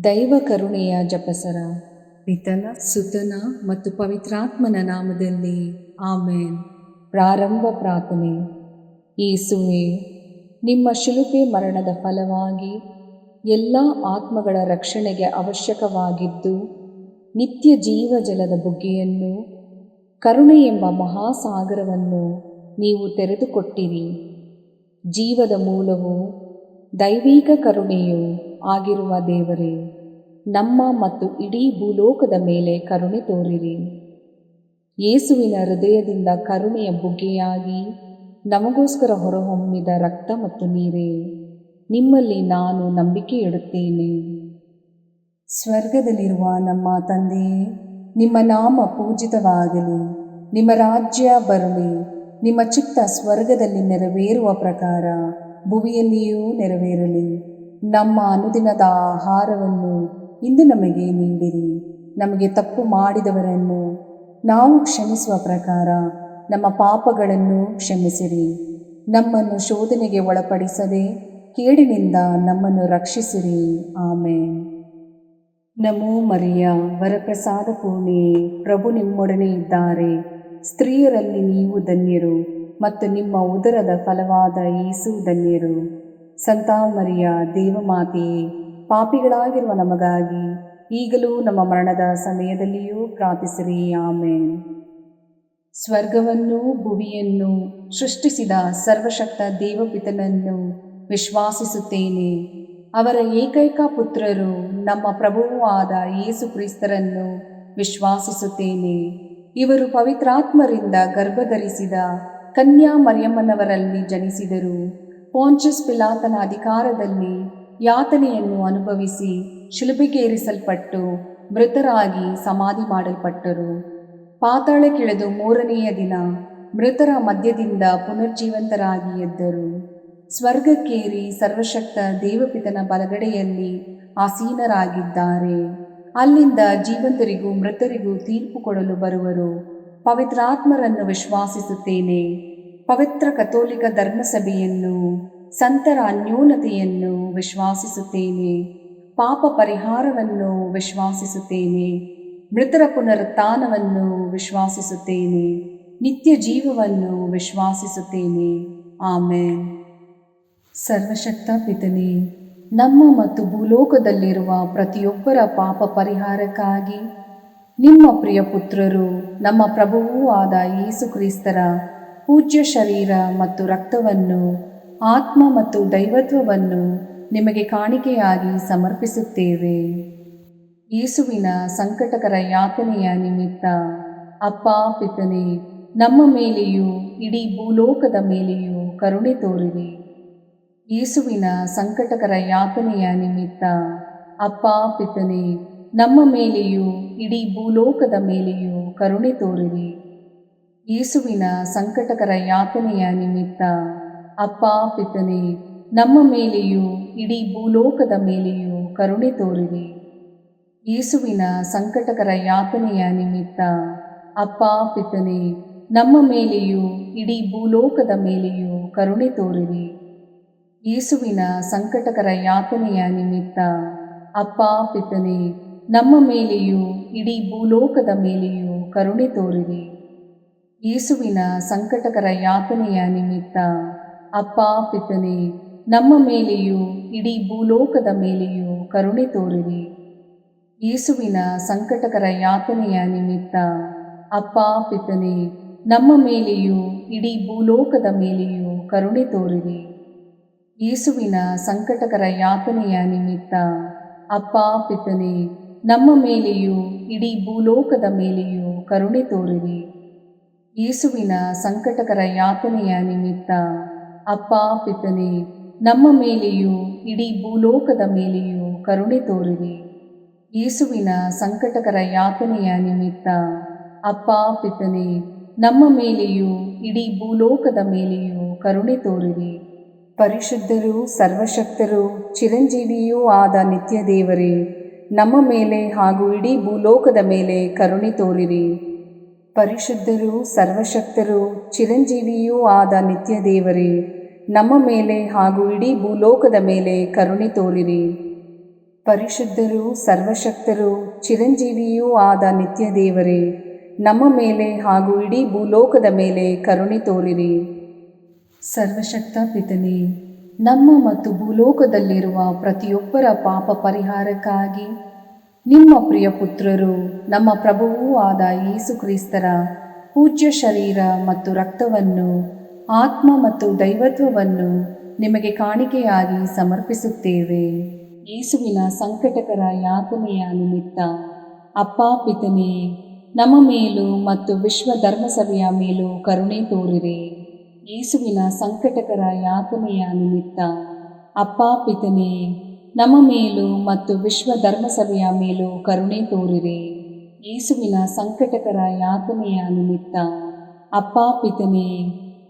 ದೈವ ಕರುಣೆಯ ಜಪಸರ. ಪಿತನ ಸುತನ ಮತ್ತು ಪವಿತ್ರಾತ್ಮನ ನಾಮದಲ್ಲಿ ಆಮೇನ್. ಪ್ರಾರಂಭ ಪ್ರಾರ್ಥನೆ. ಯೇಸುವೆ, ನಿಮ್ಮ ಶಿಲುಬೆ ಮರಣದ ಫಲವಾಗಿ ಎಲ್ಲ ಆತ್ಮಗಳ ರಕ್ಷಣೆಗೆ ಅವಶ್ಯಕವಾಗಿದ್ದು ನಿತ್ಯ ಜೀವ ಜಲದ ಬುಗ್ಗೆಯನ್ನು, ಕರುಣೆ ಎಂಬ ಮಹಾಸಾಗರವನ್ನು ನೀವು ತೆರೆದುಕೊಟ್ಟಿರಿ. ಜೀವದ ಮೂಲವು ದೈವಿಕ ಕರುಣೆಯೂ ಆಗಿರುವ ದೇವರೇ, ನಮ್ಮ ಮತ್ತು ಇಡೀ ಭೂಲೋಕದ ಮೇಲೆ ಕರುಣೆ ತೋರಿರಿ. ಯೇಸುವಿನ ಹೃದಯದಿಂದ ಕರುಣೆಯ ಬುಗ್ಗೆಯಾಗಿ ನಮಗೋಸ್ಕರ ಹೊರಹೊಮ್ಮಿದ ರಕ್ತ ಮತ್ತು ನೀರೇ, ನಿಮ್ಮಲ್ಲಿ ನಾನು ನಂಬಿಕೆ ಇಡುತ್ತೇನೆ. ಸ್ವರ್ಗದಲ್ಲಿರುವ ನಮ್ಮ ತಂದೆಯೇ, ನಿಮ್ಮ ನಾಮ ಪೂಜಿತವಾಗಲಿ, ನಿಮ್ಮ ರಾಜ್ಯ ಬರಲಿ, ನಿಮ್ಮ ಚಿತ್ತ ಸ್ವರ್ಗದಲ್ಲಿ ನೆರವೇರುವ ಪ್ರಕಾರ ಭುವಿಯಲ್ಲಿಯೂ ನೆರವೇರಲಿ. ನಮ್ಮ ಅನುದಿನದ ಆಹಾರವನ್ನು ಇಂದು ನಮಗೆ ನೀಡಿರಿ. ನಮಗೆ ತಪ್ಪು ಮಾಡಿದವರನ್ನು ನಾವು ಕ್ಷಮಿಸುವ ಪ್ರಕಾರ ನಮ್ಮ ಪಾಪಗಳನ್ನು ಕ್ಷಮಿಸಿರಿ. ನಮ್ಮನ್ನು ಶೋಧನೆಗೆ ಒಳಪಡಿಸದೆ ಕೇಡಿನಿಂದ ನಮ್ಮನ್ನು ರಕ್ಷಿಸಿರಿ. ಆಮೇನ್. ನಮೋ ಮರಿಯ, ವರಪ್ರಸಾದ ಪೂರ್ಣಿಯೇ, ಪ್ರಭು ನಿಮ್ಮೊಡನೆ ಇದ್ದಾರೆ. ಸ್ತ್ರೀಯರಲ್ಲಿ ನೀವು ಧನ್ಯರು ಮತ್ತು ನಿಮ್ಮ ಉದರದ ಫಲವಾದ ಯೇಸು ಧನ್ಯರು. ಸಂತ ಮರಿಯ, ದೇವಮಾತೆಯೇ, ಪಾಪಿಗಳಾಗಿರುವ ನಮಗಾಗಿ ಈಗಲೂ ನಮ್ಮ ಮರಣದ ಸಮಯದಲ್ಲಿಯೂ ಪ್ರಾರ್ಥಿಸಿರಿ. ಆಮೇನ್. ಸ್ವರ್ಗವನ್ನು ಭುವಿಯನ್ನು ಸೃಷ್ಟಿಸಿದ ಸರ್ವಶಕ್ತ ದೇವಪಿತನನ್ನು ವಿಶ್ವಾಸಿಸುತ್ತೇನೆ. ಅವರ ಏಕೈಕ ಪುತ್ರರು ನಮ್ಮ ಪ್ರಭುವೂ ಆದ ಯೇಸು ಕ್ರಿಸ್ತರನ್ನು ವಿಶ್ವಾಸಿಸುತ್ತೇನೆ. ಇವರು ಪವಿತ್ರಾತ್ಮರಿಂದ ಗರ್ಭಧರಿಸಿದ ಕನ್ಯಾ ಮರಿಯಮ್ಮನವರಲ್ಲಿ ಜನಿಸಿದರು. ಪೋಂಚಸ್ ಪಿಲಾತನ ಅಧಿಕಾರದಲ್ಲಿ ಯಾತನೆಯನ್ನು ಅನುಭವಿಸಿ ಶಿಲುಬೆಗೇರಿಸಲ್ಪಟ್ಟು ಮೃತರಾಗಿ ಸಮಾಧಿ ಮಾಡಲ್ಪಟ್ಟರು. ಪಾತಾಳಕ್ಕಿಳಿದು ಮೂರನೆಯ ದಿನ ಮೃತರ ಮಧ್ಯದಿಂದ ಪುನರ್ಜೀವಂತರಾಗಿ ಎದ್ದರು. ಸ್ವರ್ಗಕ್ಕೇರಿ ಸರ್ವಶಕ್ತ ದೇವಪಿತನ ಬಲಗಡೆಯಲ್ಲಿ ಆಸೀನರಾಗಿದ್ದಾರೆ. ಅಲ್ಲಿಂದ ಜೀವಂತರಿಗೂ ಮೃತರಿಗೂ ತೀರ್ಪು ಕೊಡಲು ಬರುವರು. ಪವಿತ್ರಾತ್ಮರನ್ನು ವಿಶ್ವಾಸಿಸುತ್ತೇನೆ. ಪವಿತ್ರ ಕಥೋಲಿಕ ಧರ್ಮಸಭೆಯನ್ನು, ಸಂತರ ಅನ್ಯೋನ್ಯತೆಯನ್ನು ವಿಶ್ವಾಸಿಸುತ್ತೇನೆ. ಪಾಪ ಪರಿಹಾರವನ್ನು ವಿಶ್ವಾಸಿಸುತ್ತೇನೆ. ಮೃತರ ಪುನರುತ್ಥಾನವನ್ನು ವಿಶ್ವಾಸಿಸುತ್ತೇನೆ. ನಿತ್ಯ ಜೀವವನ್ನು ವಿಶ್ವಾಸಿಸುತ್ತೇನೆ. ಆಮೇನ್. ಸರ್ವಶಕ್ತ ಪಿತನೇ, ನಮ್ಮ ಮತ್ತು ಭೂಲೋಕದಲ್ಲಿರುವ ಪ್ರತಿಯೊಬ್ಬರ ಪಾಪ ಪರಿಹಾರಕ್ಕಾಗಿ ನಿಮ್ಮ ಪ್ರಿಯ ಪುತ್ರರು, ನಮ್ಮ ಪ್ರಭುವೂ ಆದ ಯೇಸು ಕ್ರಿಸ್ತರ ಪೂಜ್ಯ ಶರೀರ ಮತ್ತು ರಕ್ತವನ್ನು, ಆತ್ಮ ಮತ್ತು ದೈವತ್ವವನ್ನು ನಿಮಗೆ ಕಾಣಿಕೆಯಾಗಿ ಸಮರ್ಪಿಸುತ್ತೇವೆ. ಯೇಸುವಿನ ಸಂಕಟಕರ ಯಾತನೆಯ ನಿಮಿತ್ತ ಅಪ್ಪ ಪಿತನೇ, ನಮ್ಮ ಮೇಲೆಯೂ ಇಡೀ ಭೂಲೋಕದ ಮೇಲೆಯೂ ಕರುಣೆ ತೋರಿರಿ. ಯೇಸುವಿನ ಸಂಕಟಕರ ಯಾತನೆಯ ನಿಮಿತ್ತ ಅಪ್ಪ ಪಿತನೇ, ನಮ್ಮ ಮೇಲೆಯೂ ಇಡೀ ಭೂಲೋಕದ ಮೇಲೆಯೂ ಕರುಣೆ ತೋರಿರಿ. ಯೇಸುವಿನ ಸಂಕಟಕರ ಯಾತನೆಯ ನಿಮಿತ್ತ ಅಪ್ಪ ಪಿತನೇ, ನಮ್ಮ ಮೇಲೆಯೂ ಇಡೀ ಭೂಲೋಕದ ಮೇಲೆಯೂ ಕರುಣೆ ತೋರಿರಿ. ಯೇಸುವಿನ ಸಂಕಟಕರ ಯಾತನೆಯ ನಿಮಿತ್ತ ಅಪ್ಪ ಪಿತನೇ, ನಮ್ಮ ಮೇಲೆಯೂ ಇಡೀ ಭೂಲೋಕದ ಮೇಲೆಯೂ ಕರುಣೆ ತೋರಿರಿ. ಯೇಸುವಿನ ಸಂಕಟಕರ ಯಾತನೆಯ ನಿಮಿತ್ತ ಅಪ್ಪ ಪಿತನೇ, ನಮ್ಮ ಮೇಲೆಯೂ ಇಡೀ ಭೂಲೋಕದ ಮೇಲೆಯೂ ಕರುಣೆ ತೋರಿರಿ. ಯೇಸುವಿನ ಸಂಕಟಕರ ಯಾತನೆಯ ನಿಮಿತ್ತ ಅಪ್ಪ ಪಿತನೇ, ನಮ್ಮ ಮೇಲೆಯೂ ಇಡೀ ಭೂಲೋಕದ ಮೇಲೆಯೂ ಕರುಣೆ ತೋರಿರಿ. ಯೇಸುವಿನ ಸಂಕಟಕರ ಯಾತನೆಯ ನಿಮಿತ್ತ ಅಪ್ಪ ಪಿತನೇ, ನಮ್ಮ ಮೇಲೆಯೂ ಇಡೀ ಭೂಲೋಕದ ಮೇಲೆಯೂ ಕರುಣೆ ತೋರಿರಿ. ಯೇಸುವಿನ ಸಂಕಟಕರ ಯಾತನೆಯ ನಿಮಿತ್ತ ಅಪ್ಪ ಪಿತನೇ, ನಮ್ಮ ಮೇಲೆಯೂ ಇಡೀ ಭೂಲೋಕದ ಮೇಲೆಯೂ ಕರುಣೆ ತೋರಿರಿ. ಯೇಸುವಿನ ಸಂಕಟಕರ ಯಾತನೆಯ ನಿಮಿತ್ತ ಅಪ್ಪ ಪಿತನೇ, ನಮ್ಮ ಮೇಲೆಯೂ ಇಡೀ ಭೂಲೋಕದ ಮೇಲೆಯೂ ಕರುಣೆ ತೋರಿರಿ. ಯೇಸುವಿನ ಸಂಕಟಕರ ಯಾತನೆಯ ನಿಮಿತ್ತ ಅಪ್ಪ ಪಿತನೇ, ನಮ್ಮ ಮೇಲೆಯೂ ಇಡೀ ಭೂಲೋಕದ ಮೇಲೆಯೂ ಕರುಣೆ ತೋರಿರಿ. ಪರಿಶುದ್ಧರೂ ಸರ್ವಶಕ್ತರೂ ಚಿರಂಜೀವಿಯೂ ಆದ ನಿತ್ಯ ದೇವರೇ, ನಮ್ಮ ಮೇಲೆ ಹಾಗೂ ಇಡೀ ಭೂಲೋಕದ ಮೇಲೆ ಕರುಣೆ ತೋರಿರಿ. ಪರಿಶುದ್ಧರೂ ಸರ್ವಶಕ್ತರೂ ಚಿರಂಜೀವಿಯೂ ಆದ ನಿತ್ಯ ದೇವರೇ, ನಮ್ಮ ಮೇಲೆ ಹಾಗೂ ಇಡೀ ಭೂಲೋಕದ ಮೇಲೆ ಕರುಣೆ ತೋರಿರಿ. ಪರಿಶುದ್ಧರೂ ಸರ್ವಶಕ್ತರೂ ಚಿರಂಜೀವಿಯೂ ಆದ ನಿತ್ಯ ದೇವರೇ, ನಮ್ಮ ಮೇಲೆ ಹಾಗೂ ಇಡೀ ಭೂಲೋಕದ ಮೇಲೆ ಕರುಣೆ ತೋರಿರಿ. ಸರ್ವಶಕ್ತ ಪಿತನೇ, ನಮ್ಮ ಮತ್ತು ಭೂಲೋಕದಲ್ಲಿರುವ ಪ್ರತಿಯೊಬ್ಬರ ಪಾಪ ಪರಿಹಾರಕ್ಕಾಗಿ ನಿಮ್ಮ ಪ್ರಿಯ ಪುತ್ರರು, ನಮ್ಮ ಪ್ರಭುವೂ ಆದ ಯೇಸು ಕ್ರಿಸ್ತರ ಪೂಜ್ಯ ಶರೀರ ಮತ್ತು ರಕ್ತವನ್ನು, ಆತ್ಮ ಮತ್ತು ದೈವತ್ವವನ್ನು ನಿಮಗೆ ಕಾಣಿಕೆಯಾಗಿ ಸಮರ್ಪಿಸುತ್ತೇವೆ. ಯೇಸುವಿನ ಸಂಕಟಕರ ಯಾತನೆಯ ನಿಮಿತ್ತ ಅಪ್ಪಾ ಪಿತನೇ, ನಮ್ಮ ಮೇಲೂ ಮತ್ತು ವಿಶ್ವ ಧರ್ಮಸಭೆಯ ಮೇಲೂ ಕರುಣೆ ತೋರಿರಿ. ಯೇಸುವಿನ ಸಂಕಟಕರ ಯಾತನೆಯ ನಿಮಿತ್ತ ಅಪ್ಪಾ ಪಿತನೇ, ನಮ್ಮ ಮೇಲೂ ಮತ್ತು ವಿಶ್ವ ಧರ್ಮಸಭೆಯ ಮೇಲೂ ಕರುಣೆ ತೋರಿರಿ. ಯೇಸುವಿನ ಸಂಕಟಕರ ಯಾತನೆಯ ನಿಮಿತ್ತ ಅಪ್ಪಾ ಪಿತನೇ,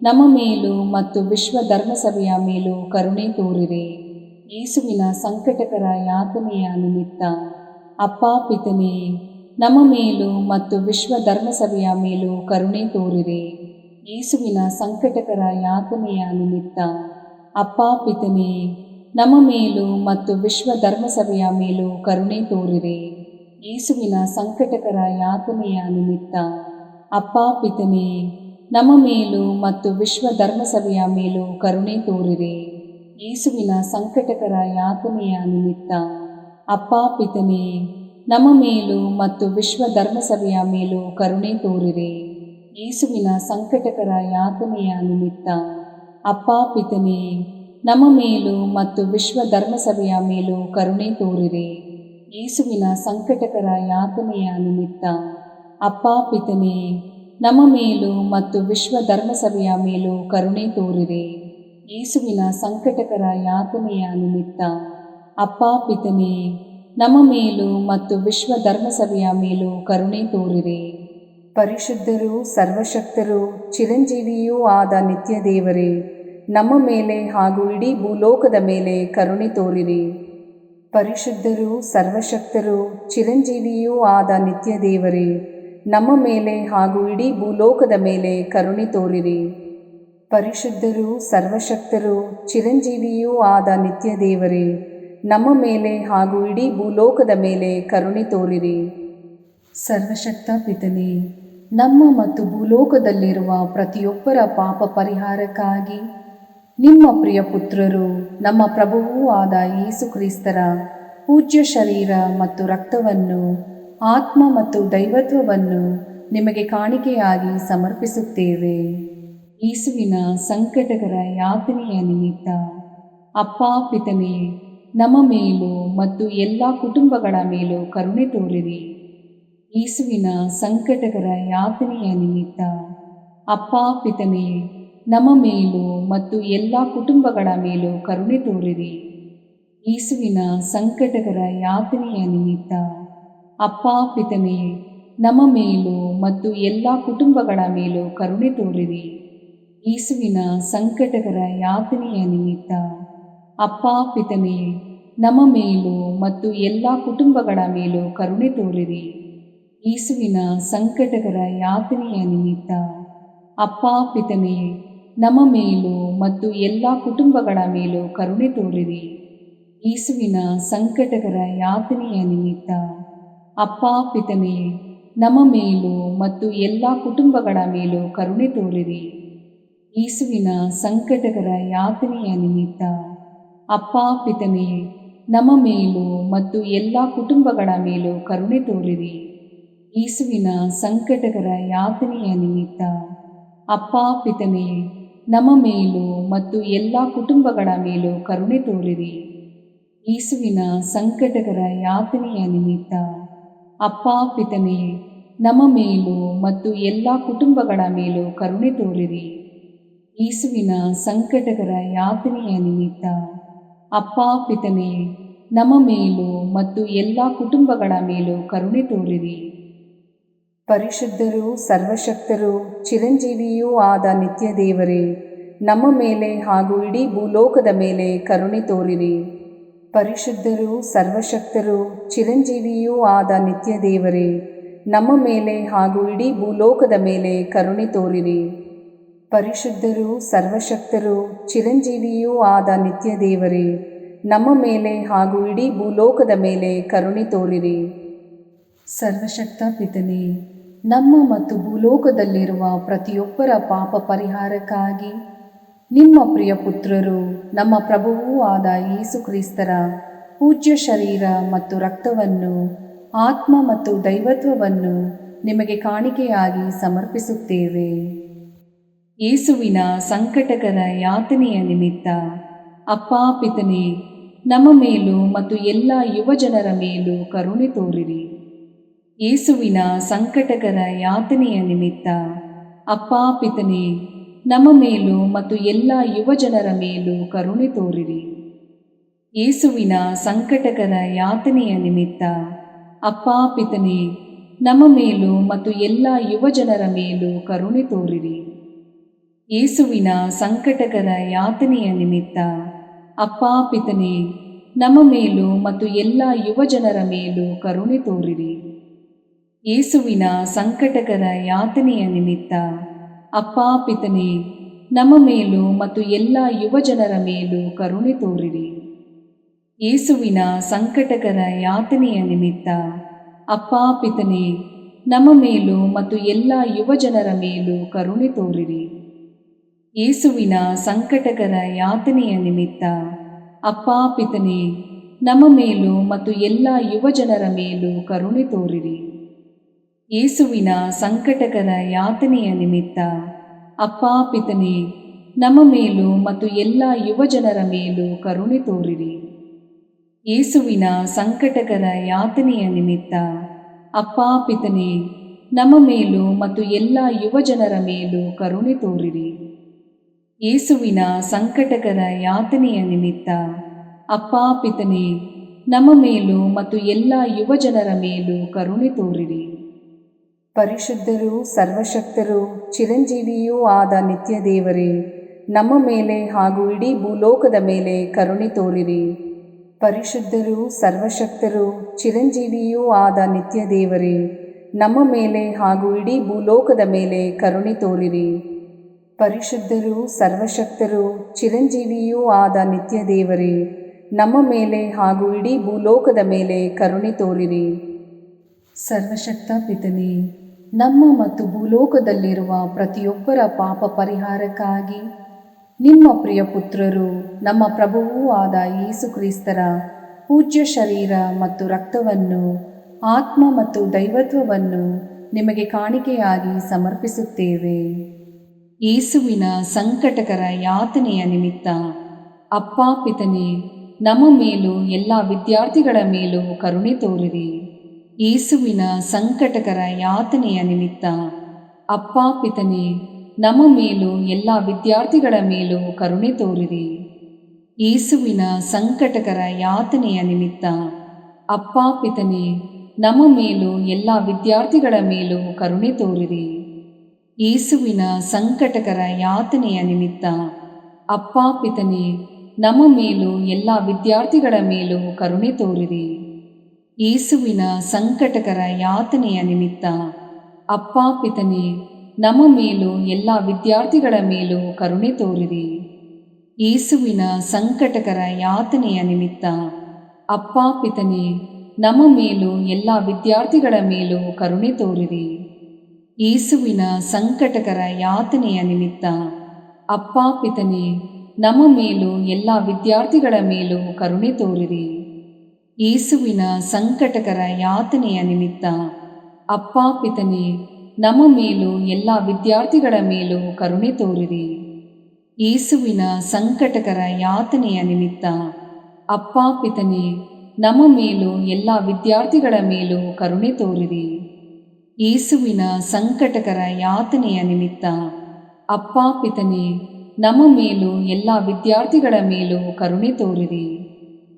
ನಮ್ಮ ಮೇಲೂ ಮತ್ತು ವಿಶ್ವ ಧರ್ಮಸಭೆಯ ಮೇಲೂ ಕರುಣೆ ತೋರಿರಿ. ಯೇಸುವಿನ ಸಂಕಟಕರ ಯಾತನೆಯ ನಿಮಿತ್ತ ಅಪ್ಪಾ ಪಿತನೇ, ನಮ್ಮ ಮೇಲೂ ಮತ್ತು ವಿಶ್ವ ಧರ್ಮಸಭೆಯ ಮೇಲೂ ಕರುಣೆ ತೋರಿರಿ. ಯೇಸುವಿನ ಸಂಕಟಕರ ಯಾತನೆಯ ನಿಮಿತ್ತ ಅಪ್ಪಾ ಪಿತನೇ, ನಮ್ಮ ಮೇಲೂ ಮತ್ತು ವಿಶ್ವ ಧರ್ಮಸಭೆಯ ಮೇಲೂ ಕರುಣೆ ತೋರಿರಿ. ಯೇಸುವಿನ ಸಂಕಟಕರ ಯಾತನೆಯ ನಿಮಿತ್ತ ಅಪ್ಪಾ ಪಿತನೇ, ನಮ್ಮ ಮೇಲೂ ಮತ್ತು ವಿಶ್ವ ಧರ್ಮಸಭೆಯ ಮೇಲೂ ಕರುಣೆ ತೋರಿರಿ. ಯೇಸುವಿನ ಸಂಕಟಕರ ಯಾತನೆಯ ನಿಮಿತ್ತ ಅಪ್ಪಾ ಪಿತನೇ, ನಮ್ಮ ಮೇಲೂ ಮತ್ತು ವಿಶ್ವ ಧರ್ಮಸಭೆಯ ಮೇಲೂ ಕರುಣೆ ತೋರಿರಿ. ಯೇಸುವಿನ ಸಂಕಟಕರ ಯಾತನೆಯ ನಿಮಿತ್ತ ಅಪ್ಪಾ ಪಿತನೇ, ನಮ್ಮ ಮೇಲೂ ಮತ್ತು ವಿಶ್ವ ಧರ್ಮಸಭೆಯ ಮೇಲೂ ಕರುಣೆ ತೋರಿರಿ. ಯೇಸುವಿನ ಸಂಕಟಕರ ಯಾತನೆಯ ನಿಮಿತ್ತ ಅಪ್ಪಾ ಪಿತನೇ, ನಮ್ಮ ಮೇಲೂ ಮತ್ತು ವಿಶ್ವ ಧರ್ಮಸಭೆಯ ಮೇಲೂ ಕರುಣೆ ತೋರಿರಿ. ಯೇಸುವಿನ ಸಂಕಟಕರ ಯಾತನೆಯ ನಿಮಿತ್ತ ಅಪ್ಪಾ ಪಿತನೇ, ನಮ್ಮ ಮೇಲೂ ಮತ್ತು ವಿಶ್ವ ಧರ್ಮಸಭೆಯ ಮೇಲೂ ಕರುಣೆ ತೋರಿರಿ. ಪರಿಶುದ್ಧರೂ ಸರ್ವಶಕ್ತರೂ ಚಿರಂಜೀವಿಯೂ ಆದ ನಿತ್ಯ ದೇವರೇ, ನಮ್ಮ ಮೇಲೆ ಹಾಗೂ ಇಡೀ ಭೂಲೋಕದ ಮೇಲೆ ಕರುಣೆ ತೋರಿರಿ. ಪರಿಶುದ್ಧರೂ ಸರ್ವಶಕ್ತರೂ ಚಿರಂಜೀವಿಯೂ ಆದ ನಿತ್ಯ ದೇವರೇ, ನಮ್ಮ ಮೇಲೆ ಹಾಗೂ ಇಡೀ ಭೂಲೋಕದ ಮೇಲೆ ಕರುಣೆ ತೋರಿರಿ. ಪರಿಶುದ್ಧರೂ ಸರ್ವಶಕ್ತರೂ ಚಿರಂಜೀವಿಯೂ ಆದ ನಿತ್ಯ ದೇವರೇ, ನಮ್ಮ ಮೇಲೆ ಹಾಗೂ ಇಡೀ ಭೂಲೋಕದ ಮೇಲೆ ಕರುಣೆ ತೋರಿರಿ. ಸರ್ವಶಕ್ತ ಪಿತನೇ, ನಮ್ಮ ಮತ್ತು ಭೂಲೋಕದಲ್ಲಿರುವ ಪ್ರತಿಯೊಬ್ಬರ ಪಾಪ ಪರಿಹಾರಕ್ಕಾಗಿ ನಿಮ್ಮ ಪ್ರಿಯ ಪುತ್ರರು, ನಮ್ಮ ಪ್ರಭುವೂ ಆದ ಯೇಸು ಕ್ರಿಸ್ತರ ಪೂಜ್ಯ ಶರೀರ ಮತ್ತು ರಕ್ತವನ್ನು, ಆತ್ಮ ಮತ್ತು ದೈವತ್ವವನ್ನು ನಿಮಗೆ ಕಾಣಿಕೆಯಾಗಿ ಸಮರ್ಪಿಸುತ್ತೇವೆ. ಯೇಸುವಿನ ಸಂಕಟಕರ ಯಾತನೆಯ ನಿಮಿತ್ತ ಅಪ್ಪಾ ಪಿತನೇ, ನಮ್ಮ ಮೇಲೂ ಮತ್ತು ಎಲ್ಲ ಕುಟುಂಬಗಳ ಮೇಲೂ ಕರುಣೆ ತೋರಿರಿ. ಯೇಸುವಿನ ಸಂಕಟಕರ ಯಾತನೆಯ ನಿಮಿತ್ತ ಅಪ್ಪಾ ಪಿತನೇ, ನಮ್ಮ ಮೇಲೂ ಮತ್ತು ಎಲ್ಲ ಕುಟುಂಬಗಳ ಮೇಲೂ ಕರುಣೆ ತೋರಿರಿ. ಯೇಸುವಿನ ಸಂಕಟಕರ ಯಾತನೆಯ ನಿಮಿತ್ತ ಅಪ್ಪಾ ಪಿತನೇ, ನಮ್ಮ ಮೇಲೂ ಮತ್ತು ಎಲ್ಲ ಕುಟುಂಬಗಳ ಮೇಲೂ ಕರುಣೆ ತೋರಿರಿ. ಯೇಸುವಿನ ಸಂಕಟಕರ ಯಾತನೆಯ ನಿಮಿತ್ತ ಅಪ್ಪಾ ಪಿತನೇ, ನಮ್ಮ ಮೇಲೂ ಮತ್ತು ಎಲ್ಲ ಕುಟುಂಬಗಳ ಮೇಲೂ ಕರುಣೆ ತೋರಿರಿ. ಯೇಸುವಿನ ಸಂಕಟಕರ ಯಾತನೆಯ ನಿಮಿತ್ತ ಅಪ್ಪಾ ಪಿತನೇ, ನಮ್ಮ ಮೇಲೂ ಮತ್ತು ಎಲ್ಲ ಕುಟುಂಬಗಳ ಮೇಲೂ ಕರುಣೆ ತೋರಿರಿ. ಯೇಸುವಿನ ಸಂಕಟಕರ ಯಾತನೆಯ ನಿಮಿತ್ತ ಅಪ್ಪಾ ಪಿತನೇ, ನಮ್ಮ ಮೇಲೂ ಮತ್ತು ಎಲ್ಲ ಕುಟುಂಬಗಳ ಮೇಲೂ ಕರುಣೆ ತೋರಿರಿ. ಯೇಸುವಿನ ಸಂಕಟಕರ ಯಾತನೆಯ ನಿಮಿತ್ತ ಅಪ್ಪಾ ಪಿತನೇ, ನಮ್ಮ ಮೇಲೂ ಮತ್ತು ಎಲ್ಲ ಕುಟುಂಬಗಳ ಮೇಲೂ ಕರುಣೆ ತೋರಿರಿ. ಯೇಸುವಿನ ಸಂಕಟಕರ ಯಾತನೆಯ ನಿಮಿತ್ತ ಅಪ್ಪಾ ಪಿತನೇ, ನಮ್ಮ ಮೇಲೂ ಮತ್ತು ಎಲ್ಲ ಕುಟುಂಬಗಳ ಮೇಲೂ ಕರುಣೆ ತೋರಿರಿ. ಯೇಸುವಿನ ಸಂಕಟಕರ ಯಾತನೆಯ ನಿಮಿತ್ತ ಅಪ್ಪಾ ಪಿತನೇ, ನಮ್ಮ ಮೇಲೂ ಮತ್ತು ಎಲ್ಲ ಕುಟುಂಬಗಳ ಮೇಲೂ ಕರುಣೆ ತೋರಿರಿ. ಯೇಸುವಿನ ಸಂಕಟಕರ ಯಾತನೆಯ ನಿಮಿತ್ತ ಅಪ್ಪಾ ಪಿತನೇ, ನಮ್ಮ ಮೇಲೂ ಮತ್ತು ಎಲ್ಲ ಕುಟುಂಬಗಳ ಮೇಲೂ ಕರುಣೆ ತೋರಿರಿ. ಪರಿಶುದ್ಧರೂ ಸರ್ವಶಕ್ತರೂ ಚಿರಂಜೀವಿಯೂ ಆದ ನಿತ್ಯ ದೇವರೇ, ನಮ್ಮ ಮೇಲೆ ಹಾಗೂ ಇಡೀ ಭೂಲೋಕದ ಮೇಲೆ ಕರುಣೆ ತೋರಿರಿ. ಪರಿಶುದ್ಧರೂ ಸರ್ವಶಕ್ತರೂ ಚಿರಂಜೀವಿಯೂ ಆದ ನಿತ್ಯ ದೇವರೇ, ನಮ್ಮ ಮೇಲೆ ಹಾಗೂ ಇಡೀ ಭೂಲೋಕದ ಮೇಲೆ ಕರುಣೆ ತೋರಿರಿ. ಪರಿಶುದ್ಧರೂ ಸರ್ವಶಕ್ತರೂ ಚಿರಂಜೀವಿಯೂ ಆದ ನಿತ್ಯ ದೇವರೇ, ನಮ್ಮ ಮೇಲೆ ಹಾಗೂ ಇಡೀ ಭೂಲೋಕದ ಮೇಲೆ ಕರುಣೆ ತೋರಿರಿ. ಸರ್ವಶಕ್ತ ಪಿತನೇ, ನಮ್ಮ ಮತ್ತು ಭೂಲೋಕದಲ್ಲಿರುವ ಪ್ರತಿಯೊಬ್ಬರ ಪಾಪ ಪರಿಹಾರಕ್ಕಾಗಿ ನಿಮ್ಮ ಪ್ರಿಯ ಪುತ್ರರು, ನಮ್ಮ ಪ್ರಭುವೂ ಆದ ಯೇಸು ಕ್ರಿಸ್ತರ ಪೂಜ್ಯ ಶರೀರ ಮತ್ತು ರಕ್ತವನ್ನು, ಆತ್ಮ ಮತ್ತು ದೈವತ್ವವನ್ನು ನಿಮಗೆ ಕಾಣಿಕೆಯಾಗಿ ಸಮರ್ಪಿಸುತ್ತೇವೆ. ಯೇಸುವಿನ ಸಂಕಟಕರ ಯಾತನೆಯ ನಿಮಿತ್ತ ಅಪ್ಪಾ ಪಿತನೇ, ನಮ್ಮ ಮೇಲೂ ಮತ್ತು ಎಲ್ಲ ಯುವಜನರ ಮೇಲೂ ಕರುಣೆ ತೋರಿರಿ. ಯೇಸುವಿನ ಸಂಕಟಕರ ಯಾತನೆಯ ನಿಮಿತ್ತ ಅಪ್ಪಾ ಪಿತನೇ, ನಮ್ಮ ಮೇಲೂ ಮತ್ತು ಎಲ್ಲ ಯುವಜನರ ಮೇಲೂ ಕರುಣೆ ತೋರಿರಿ. ಯೇಸುವಿನ ಸಂಕಟಕರ ಯಾತನೆಯ ನಿಮಿತ್ತ ಅಪ್ಪಾ ಪಿತನೇ, ನಮ್ಮ ಮೇಲೂ ಮತ್ತು ಎಲ್ಲ ಯುವಜನರ ಮೇಲೂ ಕರುಣೆ ತೋರಿರಿ. ಯೇಸುವಿನ ಸಂಕಟಕರ ಯಾತನೆಯ ನಿಮಿತ್ತ ಅಪ್ಪಾ ಪಿತನೇ, ನಮ್ಮ ಮೇಲೂ ಮತ್ತು ಎಲ್ಲ ಯುವಜನರ ಮೇಲೂ ಕರುಣೆ ತೋರಿರಿ. ಯೇಸುವಿನ ಸಂಕಟಕರ ಯಾತನೆಯ ನಿಮಿತ್ತ ಅಪ್ಪಾ ಪಿತನೇ, ನಮ್ಮ ಮೇಲೂ ಮತ್ತು ಎಲ್ಲ ಯುವಜನರ ಮೇಲೂ ಕರುಣೆ ತೋರಿರಿ. ಯೇಸುವಿನ ಸಂಕಟಕರ ಯಾತನೆಯ ನಿಮಿತ್ತ ಅಪ್ಪಾ ಪಿತನೇ, ನಮ್ಮ ಮೇಲೂ ಮತ್ತು ಎಲ್ಲ ಯುವಜನರ ಮೇಲೂ ಕರುಣೆ ತೋರಿರಿ. ಯೇಸುವಿನ ಸಂಕಟಕರ ಯಾತನೆಯ ನಿಮಿತ್ತ ಅಪ್ಪಾ ಪಿತನೇ, ನಮ್ಮ ಮೇಲೂ ಮತ್ತು ಎಲ್ಲ ಯುವಜನರ ಮೇಲೂ ಕರುಣೆ ತೋರಿರಿ. ಯೇಸುವಿನ ಸಂಕಟಕರ ಯಾತನೆಯ ನಿಮಿತ್ತ ಅಪ್ಪಾ ಪಿತನೇ, ನಮ್ಮ ಮೇಲೂ ಮತ್ತು ಎಲ್ಲ ಯುವಜನರ ಮೇಲೂ ಕರುಣೆ ತೋರಿರಿ. ಯೇಸುವಿನ ಸಂಕಟಕರ ಯಾತನೆಯ ನಿಮಿತ್ತ ಅಪ್ಪಾ ಪಿತನೇ, ನಮ್ಮ ಮೇಲೂ ಮತ್ತು ಎಲ್ಲ ಯುವಜನರ ಮೇಲೂ ಕರುಣೆ ತೋರಿರಿ. ಯೇಸುವಿನ ಸಂಕಟಕರ ಯಾತನೆಯ ನಿಮಿತ್ತ ಅಪ್ಪಾ ಪಿತನೇ, ನಮ್ಮ ಮೇಲೂ ಮತ್ತು ಎಲ್ಲ ಯುವಜನರ ಮೇಲೂ ಕರುಣೆ ತೋರಿರಿ. ಪರಿಶುದ್ಧರೂ ಸರ್ವಶಕ್ತರೂ ಚಿರಂಜೀವಿಯೂ ಆದ ನಿತ್ಯ ದೇವರೇ, ನಮ್ಮ ಮೇಲೆ ಹಾಗೂ ಇಡೀ ಭೂಲೋಕದ ಮೇಲೆ ಕರುಣೆ ತೋರಿರಿ. ಪರಿಶುದ್ಧರೂ ಸರ್ವಶಕ್ತರೂ ಚಿರಂಜೀವಿಯೂ ಆದ ನಿತ್ಯ ದೇವರೇ, ನಮ್ಮ ಮೇಲೆ ಹಾಗೂ ಇಡೀ ಭೂಲೋಕದ ಮೇಲೆ ಕರುಣೆ ತೋರಿರಿ. ಪರಿಶುದ್ಧರೂ ಸರ್ವಶಕ್ತರೂ ಚಿರಂಜೀವಿಯೂ ಆದ ನಿತ್ಯ ದೇವರೇ, ನಮ್ಮ ಮೇಲೆ ಹಾಗೂ ಇಡೀ ಭೂಲೋಕದ ಮೇಲೆ ಕರುಣೆ ತೋರಿರಿ. ಸರ್ವಶಕ್ತ ಪಿತನೇ, ನಮ್ಮ ಮತ್ತು ಭೂಲೋಕದಲ್ಲಿರುವ ಪ್ರತಿಯೊಬ್ಬರ ಪಾಪ ಪರಿಹಾರಕ್ಕಾಗಿ ನಿಮ್ಮ ಪ್ರಿಯ ಪುತ್ರರು, ನಮ್ಮ ಪ್ರಭುವೂ ಆದ ಯೇಸು ಕ್ರಿಸ್ತರ ಪೂಜ್ಯ ಶರೀರ ಮತ್ತು ರಕ್ತವನ್ನು, ಆತ್ಮ ಮತ್ತು ದೈವತ್ವವನ್ನು ನಿಮಗೆ ಕಾಣಿಕೆಯಾಗಿ ಸಮರ್ಪಿಸುತ್ತೇವೆ. ಯೇಸುವಿನ ಸಂಕಟಕರ ಯಾತನೆಯ ನಿಮಿತ್ತ ಅಪ್ಪಾ ಪಿತನೇ, ನಮ್ಮ ಮೇಲೂ ಎಲ್ಲ ವಿದ್ಯಾರ್ಥಿಗಳ ಮೇಲೂ ಕರುಣೆ ತೋರಿರಿ. ಯೇಸುವಿನ ಸಂಕಟಕರ ಯಾತನೆಯ ನಿಮಿತ್ತ ಅಪ್ಪಾ ಪಿತನೇ, ನಮ್ಮ ಮೇಲೂ ಎಲ್ಲ ವಿದ್ಯಾರ್ಥಿಗಳ ಮೇಲೂ ಕರುಣೆ ತೋರಿರಿ. ಯೇಸುವಿನ ಸಂಕಟಕರ ಯಾತನೆಯ ನಿಮಿತ್ತ ಅಪ್ಪಾ ಪಿತನೇ, ನಮ್ಮ ಮೇಲೂ ಎಲ್ಲ ವಿದ್ಯಾರ್ಥಿಗಳ ಮೇಲೂ ಕರುಣೆ ತೋರಿರಿ. ಯೇಸುವಿನ ಸಂಕಟಕರ ಯಾತನೆಯ ನಿಮಿತ್ತ ಅಪ್ಪಾ ಪಿತನೇ, ನಮ್ಮ ಮೇಲೂ ಎಲ್ಲ ವಿದ್ಯಾರ್ಥಿಗಳ ಮೇಲೂ ಕರುಣೆ ತೋರಿರಿ. ಯೇಸುವಿನ ಸಂಕಟಕರ ಯಾತನೆಯ ನಿಮಿತ್ತ ಅಪ್ಪಾ ಪಿತನೇ, ನಮ್ಮ ಮೇಲೂ ಎಲ್ಲ ವಿದ್ಯಾರ್ಥಿಗಳ ಮೇಲೂ ಕರುಣೆ ತೋರಿರಿ. ಯೇಸುವಿನ ಸಂಕಟಕರ ಯಾತನೆಯ ನಿಮಿತ್ತ ಅಪ್ಪಾ ಪಿತನೇ, ನಮ್ಮ ಮೇಲೂ ಎಲ್ಲ ವಿದ್ಯಾರ್ಥಿಗಳ ಮೇಲೂ ಕರುಣೆ ತೋರಿರಿ. ಯೇಸುವಿನ ಸಂಕಟಕರ ಯಾತನೆಯ ನಿಮಿತ್ತ ಅಪ್ಪಾ ಪಿತನೇ, ನಮ್ಮ ಮೇಲೂ ಎಲ್ಲ ವಿದ್ಯಾರ್ಥಿಗಳ ಮೇಲೂ ಕರುಣೆ ತೋರಿರಿ. ಯೇಸುವಿನ ಸಂಕಟಕರ ಯಾತನೆಯ ನಿಮಿತ್ತ ಅಪ್ಪಾ ಪಿತನೇ, ನಮ್ಮ ಮೇಲೂ ಎಲ್ಲ ವಿದ್ಯಾರ್ಥಿಗಳ ಮೇಲೂ ಕರುಣೆ ತೋರಿರಿ. ಯೇಸುವಿನ ಸಂಕಟಕರ ಯಾತನೆಯ ನಿಮಿತ್ತ ಅಪ್ಪಾ ಪಿತನೇ, ನಮ್ಮ ಮೇಲೂ ಎಲ್ಲ ವಿದ್ಯಾರ್ಥಿಗಳ ಮೇಲೂ ಕರುಣೆ ತೋರಿರಿ. ಯೇಸುವಿನ ಸಂಕಟಕರ ಯಾತನೆಯ ನಿಮಿತ್ತ ಅಪ್ಪಾ ಪಿತನೇ, ನಮ್ಮ ಮೇಲೂ ಎಲ್ಲ ವಿದ್ಯಾರ್ಥಿಗಳ ಮೇಲೂ ಕರುಣೆ ತೋರಿರಿ.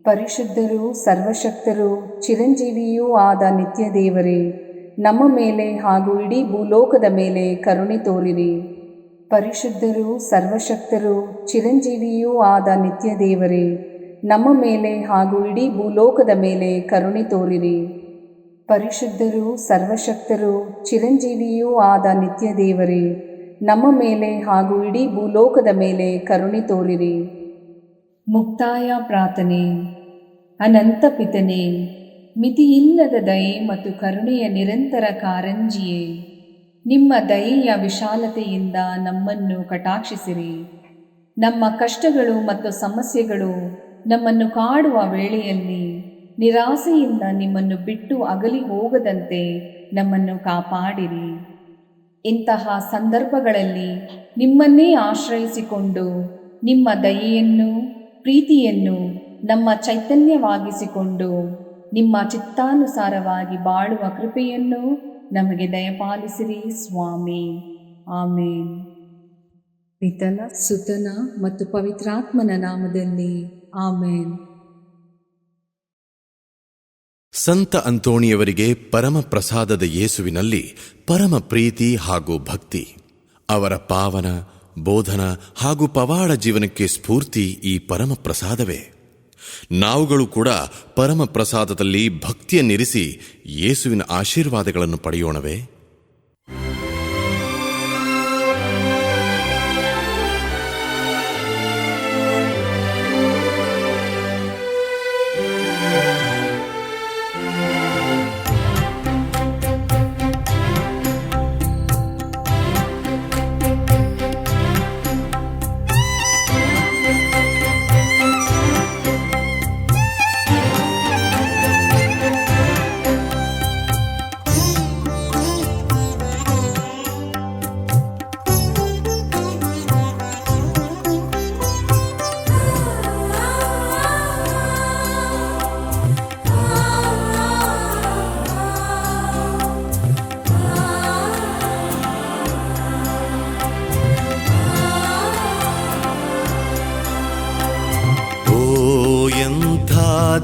ಪರಿಶುದ್ಧರೂ ಸರ್ವಶಕ್ತರೂ ಚಿರಂಜೀವಿಯೂ ಆದ ನಿತ್ಯ ದೇವರೇ, ನಮ್ಮ ಮೇಲೆ ಹಾಗೂ ಇಡೀ ಭೂಲೋಕದ ಮೇಲೆ ಕರುಣೆ ತೋರಿರಿ. ಪರಿಶುದ್ಧರೂ ಸರ್ವಶಕ್ತರೂ ಚಿರಂಜೀವಿಯೂ ಆದ ನಿತ್ಯ ದೇವರೇ, ನಮ್ಮ ಮೇಲೆ ಹಾಗೂ ಇಡೀ ಭೂಲೋಕದ ಮೇಲೆ ಕರುಣೆ ತೋರಿರಿ. ಪರಿಶುದ್ಧರೂ ಸರ್ವಶಕ್ತರೂ ಚಿರಂಜೀವಿಯೂ ಆದ ನಿತ್ಯ ದೇವರೇ, ನಮ್ಮ ಮೇಲೆ ಹಾಗೂ ಇಡೀ ಭೂಲೋಕದ ಮೇಲೆ ಕರುಣೆ ತೋರಿರಿ. ಮುಕ್ತಾಯ ಪ್ರಾರ್ಥನೆ. ಅನಂತ ಪಿತನೇ, ಮಿತಿಯಿಲ್ಲದ ದಯೆ ಮತ್ತು ಕರುಣೆಯ ನಿರಂತರ ಕಾರಂಜಿಯೇ, ನಿಮ್ಮ ದಯೆಯ ವಿಶಾಲತೆಯಿಂದ ನಮ್ಮನ್ನು ಕಟಾಕ್ಷಿಸಿರಿ. ನಮ್ಮ ಕಷ್ಟಗಳು ಮತ್ತು ಸಮಸ್ಯೆಗಳು ನಮ್ಮನ್ನು ಕಾಡುವ ವೇಳೆಯಲ್ಲಿ ನಿರಾಸೆಯಿಂದ ನಿಮ್ಮನ್ನು ಬಿಟ್ಟು ಅಗಲಿ ಹೋಗದಂತೆ ನಮ್ಮನ್ನು ಕಾಪಾಡಿರಿ. ಇಂತಹ ಸಂದರ್ಭಗಳಲ್ಲಿ ನಿಮ್ಮನ್ನೇ ಆಶ್ರಯಿಸಿಕೊಂಡು ನಿಮ್ಮ ದಯೆಯನ್ನು, ಪ್ರೀತಿಯನ್ನು ನಮ್ಮ ಚೈತನ್ಯವಾಗಿಸಿಕೊಂಡು ನಿಮ್ಮ ಚಿತ್ತಾನುಸಾರವಾಗಿ ಬಾಳುವ ಕೃಪೆಯನ್ನು ನಮಗೆ ದಯಪಾಲಿಸಿರಿ ಸ್ವಾಮಿ. ಆಮೇನ್. ಪಿತನ, ಸುತನ ಮತ್ತು ಪವಿತ್ರಾತ್ಮನ ನಾಮದಲ್ಲಿ ಆಮೇನ್. ಸಂತ ಅಂತೋಣಿಯವರಿಗೆ ಪರಮ ಪ್ರಸಾದದ ಯೇಸುವಿನಲ್ಲಿ ಪರಮ ಪ್ರೀತಿ ಹಾಗೂ ಭಕ್ತಿ. ಅವರ ಪಾವನ ಬೋಧನ ಹಾಗೂ ಪವಾಡ ಜೀವನಕ್ಕೆ ಸ್ಫೂರ್ತಿ ಈ ಪರಮ ಪ್ರಸಾದವೇ. ನಾವುಗಳು ಕೂಡ ಪರಮ ಪ್ರಸಾದದಲ್ಲಿ ಭಕ್ತಿಯನ್ನಿರಿಸಿ ಯೇಸುವಿನ ಆಶೀರ್ವಾದಗಳನ್ನು ಪಡೆಯೋಣವೇ?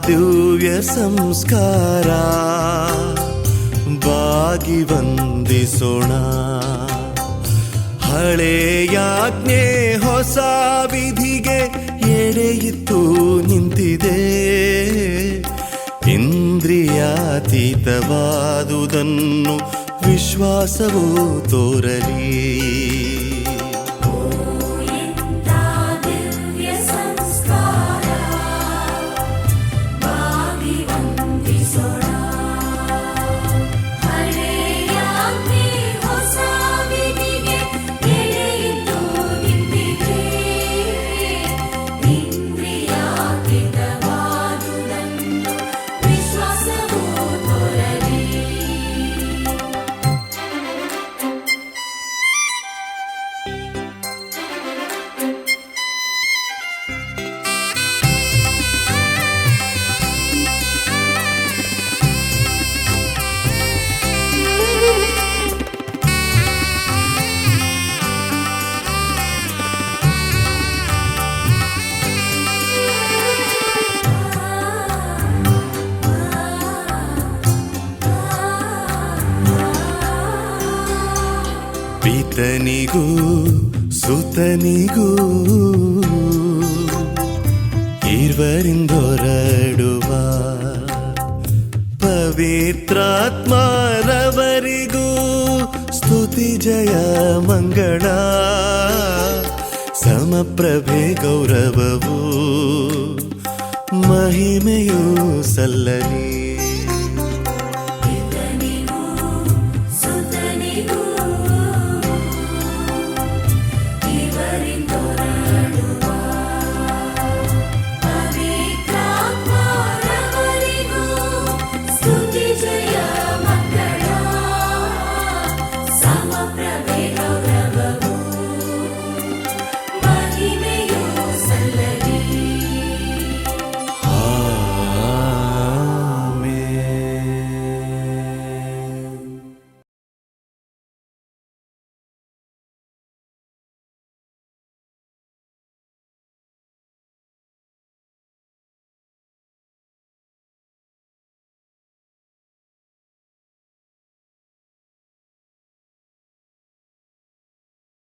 ದಿವ್ಯ ಸಂಸ್ಕಾರ ಬಾಗಿ ವಂದಿಸೋಣ. ಹಳೆಯಾಜ್ಞೆ ಹೊಸ ವಿಧಿಗೆ ಎಡೆಯಿತ್ತು ನಿಂತಿದೆ. ಇಂದ್ರಿಯಾತೀತವಾದುದನ್ನು ವಿಶ್ವಾಸವು ತೋರಲಿ. ಪಿತನಿಗೂ ಸುತನಿಗೂ ಇರುವರಿಂದೊರಡುವ ಪವಿತ್ರಾತ್ಮರವರಿಗೂ ಸ್ತುತಿ ಜಯ ಮಂಗಳ. ಸಮಪ್ರಭೆ ಗೌರವವು ಮಹಿಮೆಯೂ ಸಲ್ಲಲಿ.